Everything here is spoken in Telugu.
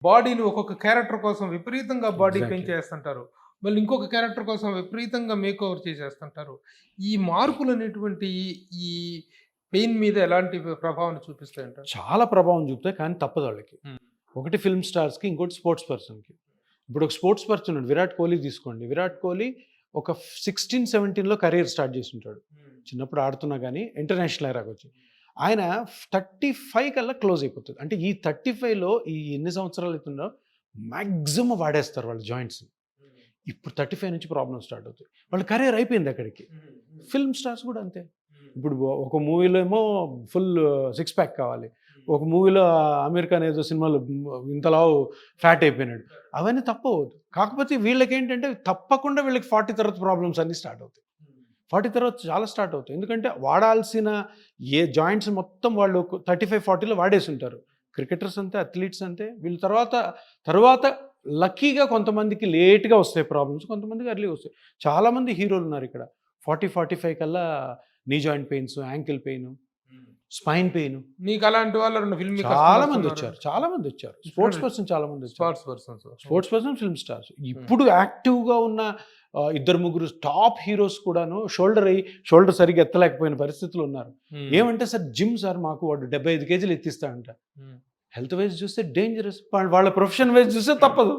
బాడీలు ఒక్కొక్క క్యారెక్టర్ కోసం విపరీతంగా బాడీ ఎగ్జాక్ట్‌లీ. పెంచేస్తుంటారు. మళ్ళీ ఇంకొక క్యారెక్టర్ కోసం విపరీతంగా మేకోవర్ చేసేస్తుంటారు. ఈ మార్పులనేటువంటియి ఈ పెయిన్ మీద ఎలాంటి ప్రభావాన్ని చూపిస్తాయంటారు? చాలా ప్రభావం చూపుతాయి, కానీ తప్పదు వాళ్ళకి. హ్మ్. ఒకటి ఫిల్మ్ స్టార్స్‌కి, ఇంకోటి స్పోర్ట్స్ పర్సన్‌కి. ఇప్పుడు ఒక స్పోర్ట్స్ పర్సన్ ఉన్నాడు, విరాట్ కోహ్లీ తీసుకోండి. విరాట్ కోహ్లీ ఒక 16, 17లో కెరియర్ స్టార్ట్ చేసి ఉంటాడు. చిన్నప్పుడు ఆడుతున్నా కానీ ఇంటర్నేషనల్ ఎరాకి వచ్చి ఆయన 35 కల్లా క్లోజ్ అయిపోతుంది. అంటే ఈ 35లో ఈ ఎన్ని సంవత్సరాలు అవుతుందో మ్యాక్సిమం వాడేస్తారు వాళ్ళ జాయింట్స్. ఇప్పుడు 35 నుంచి ప్రాబ్లమ్ స్టార్ట్ అవుతాయి. వాళ్ళ కెరీర్ అయిపోయింది అక్కడికి. ఫిల్మ్ స్టార్స్ కూడా అంతే. ఇప్పుడు ఒక మూవీలో ఏమో ఫుల్ సిక్స్ ప్యాక్ కావాలి, ఒక మూవీలో ఆమీర్ ఖాన్ ఏదో సినిమాలో ఇంతలా ఫ్యాట్ అయిపోయినాడు. అవన్నీ తప్పవద్దు. కాకపోతే వీళ్ళకి ఏంటంటే తప్పకుండా వీళ్ళకి 40 తర్వాత ప్రాబ్లమ్స్ అన్నీ స్టార్ట్ అవుతాయి. 40 తర్వాత చాలా స్టార్ట్ అవుతాయి. ఎందుకంటే వాడాల్సిన ఏ జాయింట్స్ మొత్తం వాళ్ళు 35, 40లో వాడేసి ఉంటారు. క్రికెటర్స్ అంతే, అథ్లీట్స్ అంతే. వీళ్ళు తర్వాత లక్కీగా కొంతమందికి లేట్గా వస్తాయి ప్రాబ్లమ్స్, కొంతమందికి అర్లీగా వస్తాయి. చాలామంది హీరోలు ఉన్నారు ఇక్కడ 40, 45 కల్లా knee joint pains, ankle pain, spine pain. మీకు అలాంటి వాళ్ళు ఫిల్మ్ చాలా మంది వచ్చారు. స్పోర్ట్స్ పర్సన్ చాలా మంది వచ్చారు. Sports person, film stars. ఇప్పుడు యాక్టివ్గా ఉన్న 2-3 టాప్ హీరోస్ కూడాను షోల్డర్ సరిగ్గా ఎత్తలేకపోయిన పరిస్థితులు ఉన్నారు. ఏమంటే సార్ జిమ్ సార్ మాకు వాడు 75 కేజీలు ఎత్తిస్తాడంట. హెల్త్ వైజ్ చూస్తే డేంజరస్, వాళ్ళ ప్రొఫెషన్ వైజ్ చూస్తే తప్పదు.